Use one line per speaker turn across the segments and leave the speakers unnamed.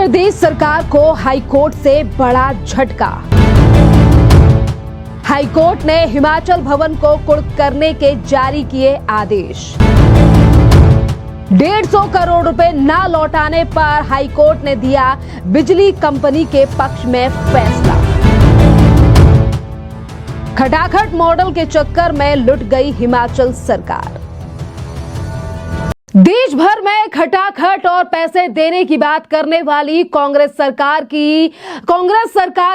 प्रदेश सरकार को हाईकोर्ट से बड़ा झटका। हाईकोर्ट ने हिमाचल भवन को कुर्क करने के जारी किए आदेश। 150 करोड़ रुपए न लौटाने पर हाईकोर्ट ने दिया बिजली कंपनी के पक्ष में फैसला। खटाखट मॉडल के चक्कर में लुट गई हिमाचल सरकार। देश भर में खटाखट और पैसे देने की बात करने वाली कांग्रेस सरकार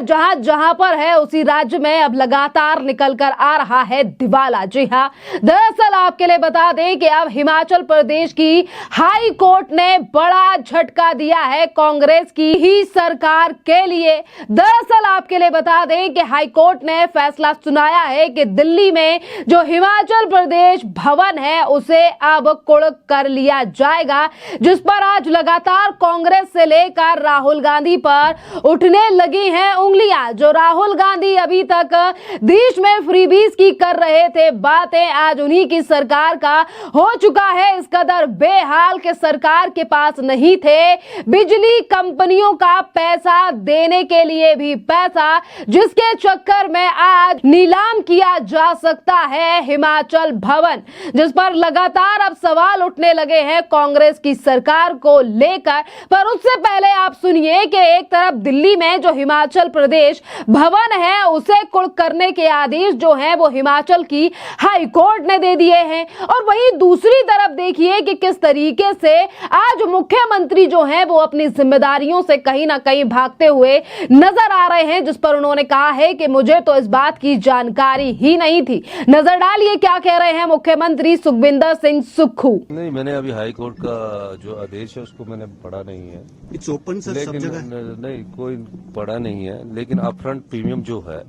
जहां जहां पर है उसी राज्य में अब लगातार निकलकर आ रहा है दिवाला। जी हां, दरअसल आपके लिए बता दें कि अब हिमाचल प्रदेश की हाई कोर्ट ने बड़ा झटका दिया है कांग्रेस की ही सरकार के लिए। दरअसल आपके लिए बता दें कि हाई कोर्ट ने फैसला सुनाया है कि दिल्ली में जो हिमाचल प्रदेश भवन है उसे अब कुर्क कर लिया जाएगा, जिस पर आज लगातार कांग्रेस से लेकर राहुल गांधी पर उठने लगी हैं उंगलियां। जो राहुल गांधी अभी तक देश में फ्रीबीज की कर रहे थे बातें, आज उन्हीं की सरकार का हो चुका है इस कदर बेहाल के सरकार के पास नहीं थे बिजली कंपनियों का पैसा देने के लिए भी पैसा, जिसके चक्कर में आज नीलाम किया जा सकता है हिमाचल भवन, जिस पर लगातार अब सवाल उठने लगे हैं कांग्रेस की सरकार को लेकर। पर उससे पहले आप सुनिए कि एक तरफ दिल्ली में जो हिमाचल प्रदेश भवन है उसे कुर्क करने के आदेश जो हैं वो हिमाचल की हाई कोर्ट ने दे दिए हैं, और वहीं दूसरी तरफ देखिए कि किस तरीके से आज मुख्यमंत्री जो हैं वो अपनी जिम्मेदारियों से कहीं ना कहीं भागते हुए नजर आ रहे हैं, जिस पर उन्होंने कहा है कि मुझे तो इस बात की जानकारी ही नहीं थी। नजर डालिए क्या कह रहे हैं मुख्यमंत्री सुखविंदर सिंह सुक्खू।
नहीं, मैंने अभी हाई कोर्ट का जो आदेश है उसको मैंने पढ़ा नहीं है।
इट्स ओपन सर, सब जगह
नहीं, कोई पढ़ा नहीं है, लेकिन अपफ्रंट प्रीमियम जो है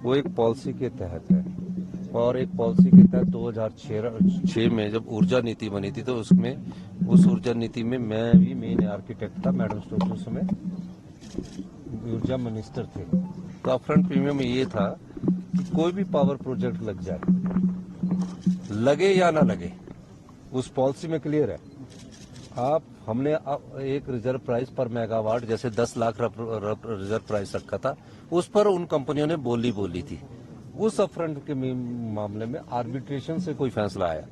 वो एक पॉलिसी के तहत है, और एक पॉलिसी के तहत 2006 में जब ऊर्जा नीति बनी थी तो उसमें उस ऊर्जा नीति में मैं भी मेन आर्किटेक्ट था, मैडम स्टोक्स उस समय ऊर्जा मिनिस्टर थे। तो अपफ्रंट प्रीमियम में ये था कि कोई भी पावर प्रोजेक्ट लग जाए, लगे या ना लगे, उस पॉलिसी में क्लियर है। हमने एक रिजर्व प्राइस पर मेगावाट जैसे 10 लाख रिजर्व प्राइस रखा था, उस पर उन कंपनियों ने बोली थी। उस अपफ्रंट के मामले में आर्बिट्रेशन से कोई फैसला आया।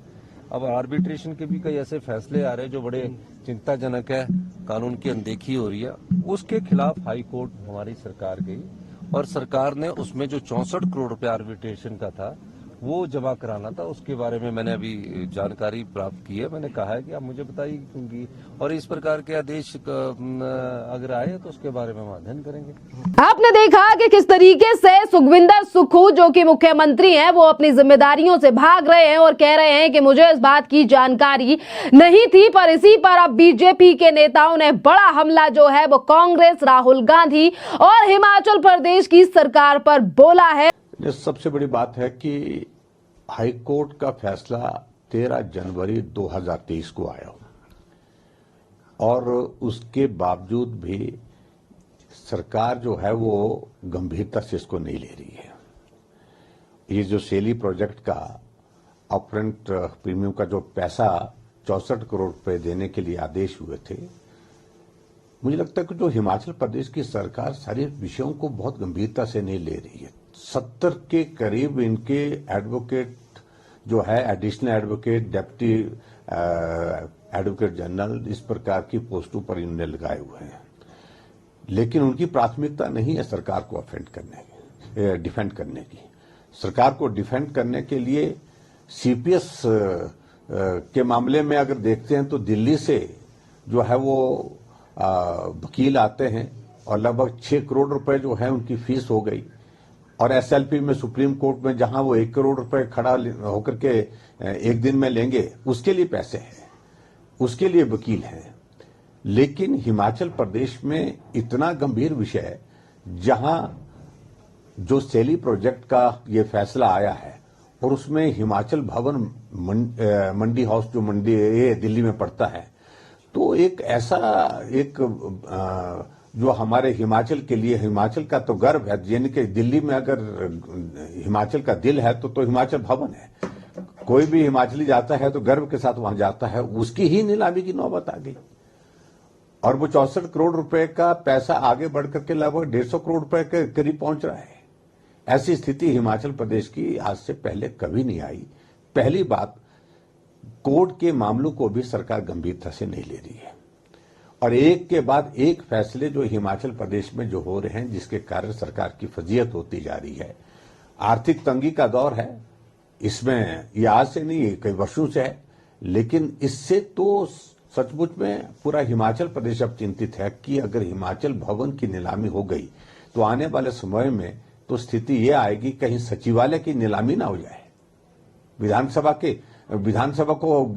अब आर्बिट्रेशन के भी कई ऐसे फैसले आ रहे हैं जो बड़े चिंताजनक है, कानून की अनदेखी हो रही है। उसके खिलाफ हाई कोर्ट हमारी सरकार गई और सरकार ने उसमें जो 64 करोड़ रुपए आर्बिट्रेशन का था वो जमा कराना था। उसके बारे में मैंने अभी जानकारी प्राप्त की है। मैंने कहा है कि आप मुझे बताइए क्योंकि, और इस प्रकार के आदेश अगर आए तो उसके बारे में हम अध्ययन करेंगे।
आपने देखा कि किस तरीके से सुखविंदर सुक्खू जो कि मुख्यमंत्री हैं वो अपनी जिम्मेदारियों से भाग रहे हैं और कह रहे हैं कि मुझे इस बात की जानकारी नहीं थी। पर इसी पर अब बीजेपी के नेताओं ने बड़ा हमला जो है वो कांग्रेस, राहुल गांधी और हिमाचल प्रदेश की सरकार पर बोला है।
सबसे बड़ी बात है कि हाई कोर्ट का फैसला 13 जनवरी 2023 को आया और उसके बावजूद भी सरकार जो है वो गंभीरता से इसको नहीं ले रही है। ये जो सेली प्रोजेक्ट का अपफ्रंट प्रीमियम का जो पैसा 64 करोड़ रुपए देने के लिए आदेश हुए थे, मुझे लगता है कि जो हिमाचल प्रदेश की सरकार सारे विषयों को बहुत गंभीरता से नहीं ले रही है। 70 के करीब इनके एडवोकेट जो है, additional advocate, deputy advocate general, इस प्रकार की पोस्टों पर इन्होंने लगाए हुए हैं, लेकिन उनकी प्राथमिकता नहीं है सरकार को डिफेंड करने की। सरकार को डिफेंड करने के लिए सीपीएस के मामले में अगर देखते हैं तो दिल्ली से जो है वो वकील आते हैं और लगभग 6 करोड़ रुपए जो है उनकी फीस हो गई, और एसएलपी में सुप्रीम कोर्ट में जहां वो 1 करोड़ रुपए खड़ा होकर के एक दिन में लेंगे, उसके लिए पैसे हैं, उसके लिए वकील हैं। लेकिन हिमाचल प्रदेश में इतना गंभीर विषय है जहां जो सेली प्रोजेक्ट का ये फैसला आया है और उसमें हिमाचल भवन मंडी हाउस जो मंडी ये दिल्ली में पड़ता है, तो एक ऐसा जो हमारे हिमाचल के लिए, हिमाचल का तो गर्व है, यानी कि दिल्ली में अगर हिमाचल का दिल है तो हिमाचल भवन है। कोई भी हिमाचली जाता है तो गर्व के साथ वहां जाता है, उसकी ही नीलामी की नौबत आ गई। और वो 64 करोड़ रुपए का पैसा आगे बढ़ करके लगभग 150 करोड़ रुपए के करीब पहुंच रहा है। ऐसी स्थिति हिमाचल प्रदेश की आज से पहले कभी नहीं आई। पहली बात, कोर्ट के मामलों को भी सरकार गंभीरता से नहीं ले रही है और एक के बाद एक फैसले जो हिमाचल प्रदेश में जो हो रहे हैं, जिसके कारण सरकार की फजीहत होती जा रही है। आर्थिक तंगी का दौर है, इसमें ये आज से नहीं, कई वर्षों से है, लेकिन इससे तो सचमुच में पूरा हिमाचल प्रदेश अब चिंतित है कि अगर हिमाचल भवन की नीलामी हो गई तो आने वाले समय में तो स्थिति ये आएगी कहीं सचिवालय की नीलामी ना हो जाए, विधानसभा को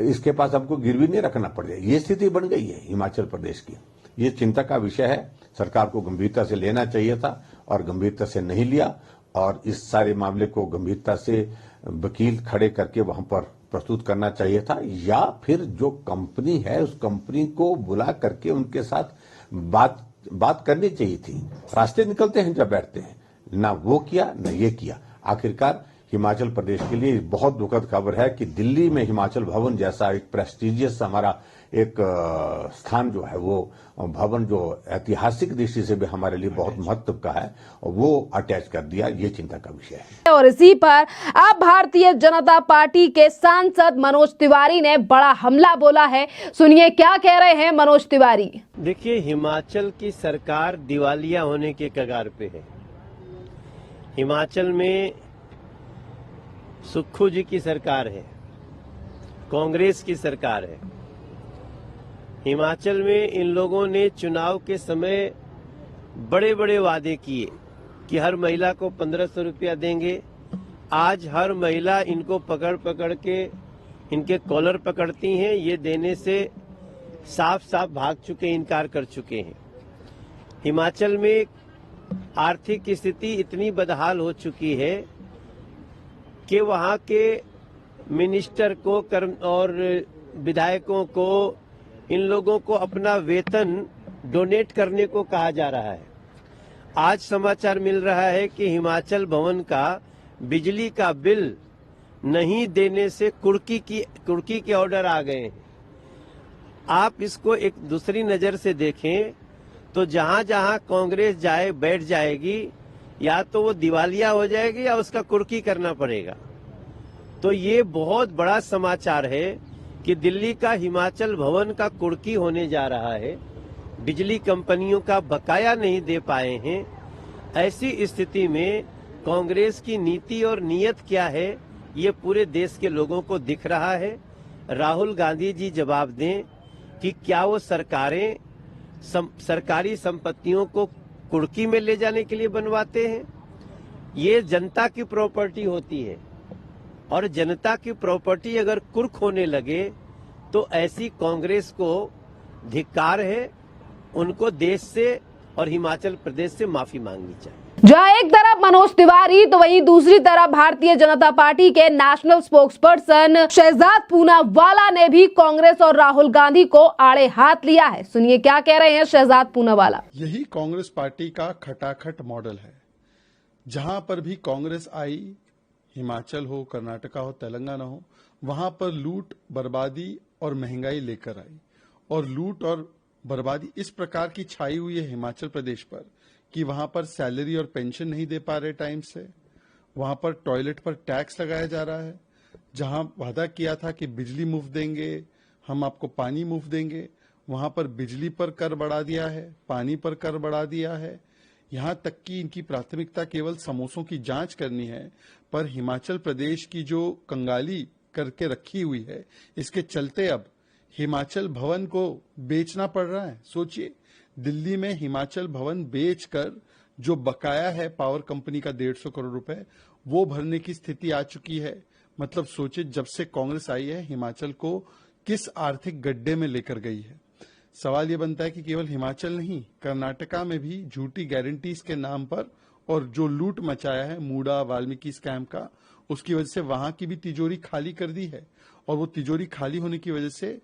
इसके पास हमको गिरवी नहीं रखना पड़ जाए। ये स्थिति बन गई है हिमाचल प्रदेश की। ये चिंता का विषय है, सरकार को गंभीरता से लेना चाहिए था और गंभीरता से नहीं लिया और इस सारे मामले को गंभीरता से वकील खड़े करके वहां पर प्रस्तुत करना चाहिए था, या फिर जो कंपनी है उस कंपनी को बुला करके उनके साथ बात करनी चाहिए थी। रास्ते निकलते हैं जब बैठते हैं, ना वो किया ना ये किया। आखिरकार हिमाचल प्रदेश के लिए बहुत दुखद खबर है कि दिल्ली में हिमाचल भवन जैसा एक प्रेस्टिजियस हमारा एक स्थान जो है, वो भवन जो ऐतिहासिक दृष्टि से भी हमारे लिए बहुत महत्व का है, वो अटैच कर दिया। ये चिंता का विषय है।
और इसी पर अब भारतीय जनता पार्टी के सांसद मनोज तिवारी ने बड़ा हमला बोला है। सुनिए क्या कह रहे हैं मनोज तिवारी।
देखिए, हिमाचल की सरकार दिवालिया होने के कगार पे है। हिमाचल में सुक्खू जी की सरकार है, कांग्रेस की सरकार है। हिमाचल में इन लोगों ने चुनाव के समय बड़े बड़े वादे किए कि हर महिला को 1500 रुपया देंगे। आज हर महिला इनको पकड़ पकड़ के इनके कॉलर पकड़ती हैं, ये देने से साफ साफ भाग चुके, इनकार कर चुके हैं। हिमाचल में आर्थिक स्थिति इतनी बदहाल हो चुकी है कि वहां के मिनिस्टर को और विधायकों को, इन लोगों को अपना वेतन डोनेट करने को कहा जा रहा है। आज समाचार मिल रहा है कि हिमाचल भवन का बिजली का बिल नहीं देने से कुर्की के ऑर्डर आ गए हैं। आप इसको एक दूसरी नजर से देखें तो जहां जहां कांग्रेस जाए बैठ जाएगी, या तो वो दिवालिया हो जाएगी या उसका कुर्की करना पड़ेगा। तो ये बहुत बड़ा समाचार है कि दिल्ली का हिमाचल भवन का कुर्की होने जा रहा है। बिजली कंपनियों का बकाया नहीं दे पाए हैं। ऐसी स्थिति में कांग्रेस की नीति और नीयत क्या है, ये पूरे देश के लोगों को दिख रहा है। राहुल गांधी जी जवाब दें कि क्या वो सरकारें सरकारी संपत्तियों को कुर्की में ले जाने के लिए बनवाते हैं। ये जनता की प्रॉपर्टी होती है और जनता की प्रॉपर्टी अगर कुर्क होने लगे तो ऐसी कांग्रेस को धिक्कार है। उनको देश से और हिमाचल प्रदेश से माफी मांगनी चाहिए।
जहां एक तरफ मनोज तिवारी तो वहीं दूसरी तरफ भारतीय जनता पार्टी के नेशनल स्पोक्सपर्सन शहजाद पूनावाला ने भी कांग्रेस और राहुल गांधी को आड़े हाथ लिया है। सुनिए क्या कह रहे हैं शहजाद पूनावाला।
यही कांग्रेस पार्टी का खटाखट मॉडल है। जहां पर भी कांग्रेस आई, हिमाचल हो, कर्नाटका हो, तेलंगाना हो, वहां पर लूट, बर्बादी और महंगाई लेकर आई। और लूट और बर्बादी इस प्रकार की छाई हुई है हिमाचल प्रदेश पर कि वहां पर सैलरी और पेंशन नहीं दे पा रहे टाइम से। वहां पर टॉयलेट पर टैक्स लगाया जा रहा है। जहां वादा किया था कि बिजली मुफ्त देंगे, हम आपको पानी मुफ्त देंगे, वहां पर बिजली पर कर बढ़ा दिया है, पानी पर कर बढ़ा दिया है। यहां तक कि इनकी प्राथमिकता केवल समोसों की जांच करनी है, पर हिमाचल प्रदेश की जो कंगाली करके रखी हुई है, इसके चलते अब हिमाचल भवन को बेचना पड़ रहा है। सोचिए, दिल्ली में हिमाचल भवन बेचकर जो बकाया है पावर कंपनी का 150 करोड़ रुपए, वो भरने की स्थिति आ चुकी है। मतलब सोचिए, जब से कांग्रेस आई है हिमाचल को किस आर्थिक गड्ढे में लेकर गई है। सवाल ये बनता है कि केवल हिमाचल नहीं, कर्नाटका में भी झूठी गारंटीज के नाम पर और जो लूट मचाया है मूडा वाल्मीकि स्कैम का, उसकी वजह से वहां की भी तिजोरी खाली कर दी है। और वो तिजोरी खाली होने की वजह से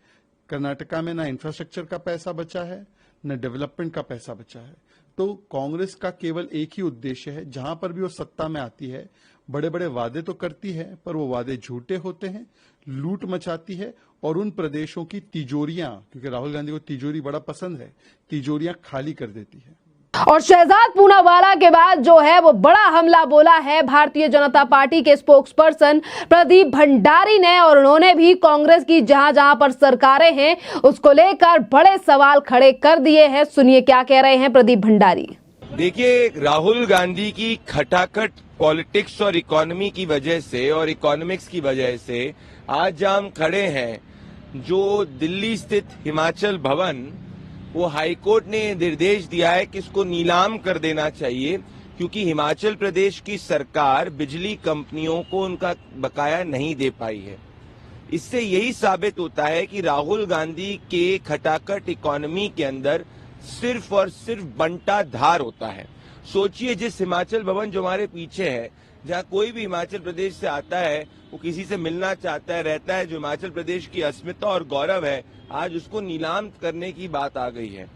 कर्नाटका में ना इंफ्रास्ट्रक्चर का पैसा बचा है, न डेवलपमेंट का पैसा बचा है। तो कांग्रेस का केवल एक ही उद्देश्य है, जहां पर भी वो सत्ता में आती है, बड़े बड़े वादे तो करती है पर वो वादे झूठे होते हैं। लूट मचाती है और उन प्रदेशों की तिजोरियां, क्योंकि राहुल गांधी को तिजोरी बड़ा पसंद है, तिजोरियां खाली कर देती है।
और शहजाद पूनावाला के बाद जो है वो बड़ा हमला बोला है भारतीय जनता पार्टी के स्पोक्सपर्सन प्रदीप भंडारी ने, और उन्होंने भी कांग्रेस की जहां जहां पर सरकारें हैं उसको लेकर बड़े सवाल खड़े कर दिए हैं। सुनिए क्या कह रहे हैं प्रदीप भंडारी।
देखिए, राहुल गांधी की खटाखट पॉलिटिक्स और इकोनॉमी की वजह से और इकोनॉमिक्स की वजह से आज हम खड़े हैं। जो दिल्ली स्थित हिमाचल भवन, वो हाईकोर्ट ने निर्देश दिया है कि इसको नीलाम कर देना चाहिए, क्योंकि हिमाचल प्रदेश की सरकार बिजली कंपनियों को उनका बकाया नहीं दे पाई है। इससे यही साबित होता है कि राहुल गांधी के खटाखट इकोनॉमी के अंदर सिर्फ और सिर्फ बंटा धार होता है। सोचिए, जिस हिमाचल भवन जो हमारे पीछे है, जहां कोई भी हिमाचल प्रदेश से आता है वो किसी से मिलना चाहता है, रहता है, जो हिमाचल प्रदेश की अस्मिता और गौरव है, आज उसको नीलाम करने की बात आ गई है।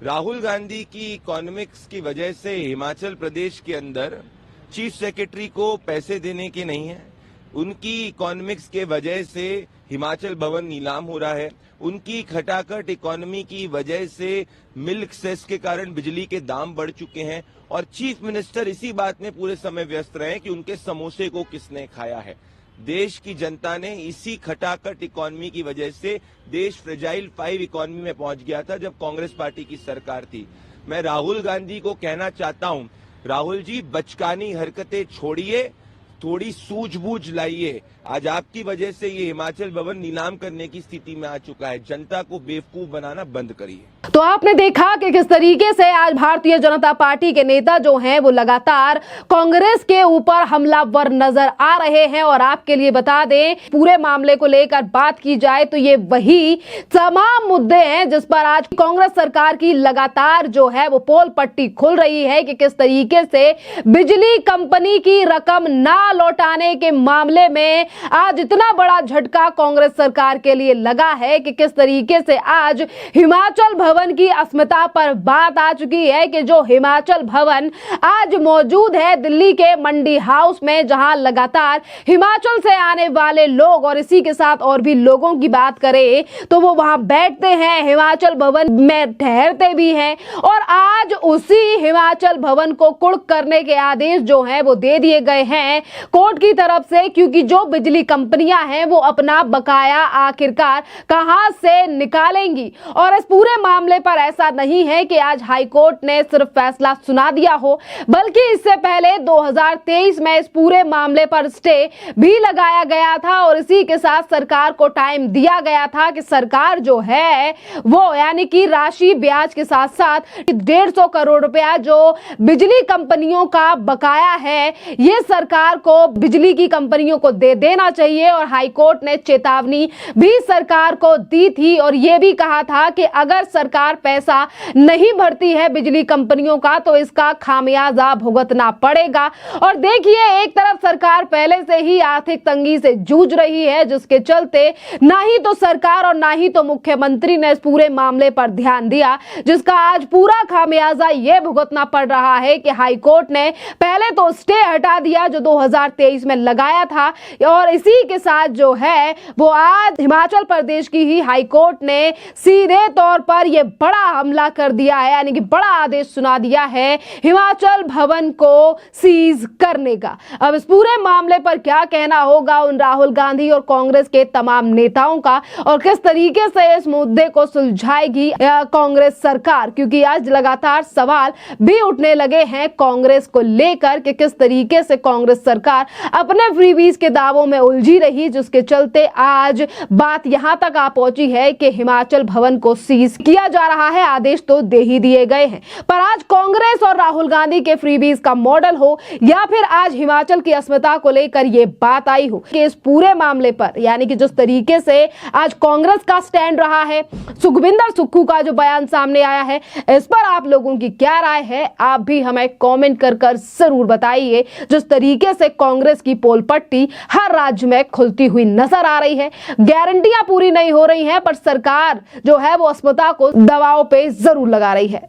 राहुल गांधी की इकोनॉमिक्स की वजह से हिमाचल प्रदेश के अंदर चीफ सेक्रेटरी को पैसे देने के नहीं है। उनकी इकोनॉमिक्स के वजह से हिमाचल भवन नीलाम हो रहा है। उनकी खटाखट इकोनॉमी की वजह से मिल्क सेस के कारण बिजली के दाम बढ़ चुके हैं, और चीफ मिनिस्टर इसी बात में पूरे समय व्यस्त रहे कि उनके समोसे को किसने खाया है। देश की जनता ने इसी खटाखट इकोनॉमी की वजह से देश फ्रेजाइल 5 इकोनॉमी में पहुंच गया था जब कांग्रेस पार्टी की सरकार थी। मैं राहुल गांधी को कहना चाहता हूं, राहुल जी, बचकानी हरकतें छोड़िए, थोड़ी सूझबूझ लाइए। आज आपकी वजह से ये हिमाचल भवन नीलाम करने की स्थिति में आ चुका है। जनता को बेवकूफ बनाना बंद करिए।
तो आपने देखा कि किस तरीके से आज भारतीय जनता पार्टी के नेता जो हैं वो लगातार कांग्रेस के ऊपर हमलावर नजर आ रहे हैं। और आपके लिए बता दें, पूरे मामले को लेकर बात की जाए तो ये वही तमाम मुद्दे हैं जिस पर आज कांग्रेस सरकार की लगातार जो है वो पोल पट्टी खुल रही है कि किस तरीके से बिजली कंपनी की रकम ना लौटाने के मामले में आज इतना बड़ा झटका कांग्रेस सरकार के लिए लगा है कि किस तरीके से आज हिमाचल भवन की अस्मिता पर बात आ चुकी है कि जो हिमाचल भवन आज मौजूद है दिल्ली के मंडी हाउस में, जहां लगातार हिमाचल से आने वाले लोग और इसी के साथ और भी लोगों की बात करें तो वो वहां बैठते हैं, हिमाचल भवन में ठहरते भी हैं। और आज उसी हिमाचल भवन को कुर्क करने के आदेश जो हैं वो दे दिए गए हैं कोर्ट की तरफ से, क्योंकि जो बिजली कंपनियां हैं वो अपना बकाया आखिरकार कहां से निकालेंगी। और इस पूरे मामले पर ऐसा नहीं है कि आज हाईकोर्ट ने सिर्फ फैसला सुना दिया हो, बल्कि इससे पहले 2023 में इस पूरे मामले पर स्टे भी लगाया गया था और इसी के साथ सरकार को टाइम दिया गया था कि सरकार जो है वो यानी कि राशि ब्याज के साथ साथ 150 करोड़ रुपया जो बिजली कंपनियों का बकाया है ये सरकार को बिजली की कंपनियों को दे देना चाहिए। और हाईकोर्ट ने चेतावनी भी सरकार को दी थी और यह भी कहा था कि अगर सरकार पैसा नहीं भरती है बिजली कंपनियों का तो इसका खामियाजा भुगतना पड़ेगा। और देखिए, एक तरफ सरकार पहले से ही आर्थिक तंगी से जूझ रही है, जिसके चलते ना ही तो सरकार और ना ही तो मुख्यमंत्री ने इस पूरे मामले पर ध्यान दिया, जिसका आज पूरा खामियाजा यह भुगतना पड़ रहा है कि हाईकोर्ट ने पहले तो स्टे हटा दिया जो 2023 में लगाया था, और इसी के साथ जो है वो आज हिमाचल प्रदेश की ही हाईकोर्ट ने सीधे तौर पर यह बड़ा हमला कर दिया है, यानी कि बड़ा आदेश सुना दिया है हिमाचल भवन को सीज करने का। अब इस पूरे मामले पर क्या कहना होगा उन राहुल गांधी और कांग्रेस के तमाम नेताओं का, और किस तरीके से इस मुद्दे को सुलझाएगी कांग्रेस सरकार, क्योंकि आज लगातार सवाल भी उठने लगे हैं कांग्रेस को लेकर कि किस तरीके से कांग्रेस सरकार अपने फ्रीबीज के दावों में उलझी रही, जिसके चलते आज बात यहां तक आ पहुंची है कि हिमाचल भवन को सीज किया जा रहा है। आदेश तो दे ही दिए गए हैं, पर आज कांग्रेस और राहुल गांधी के फ्रीबीज का मॉडल हो या फिर आज हिमाचल की अस्मिता को लेकर यह बात आई हो कि इस पूरे मामले पर यानी कि जिस तरीके से आज कांग्रेस का स्टैंड रहा है, सुखविंदर सुक्खू का जो बयान सामने आया है, इस पर आप लोगों की क्या राय है आप भी हमें कमेंट कर जरूर बताइए। जिस तरीके से कांग्रेस की पोल पट्टी हर राज्य में खुलती हुई नजर आ रही है, गारंटियां पूरी नहीं हो रही हैं, पर सरकार जो है वो अस्मिता को दबाव पे जरूर लगा रही है।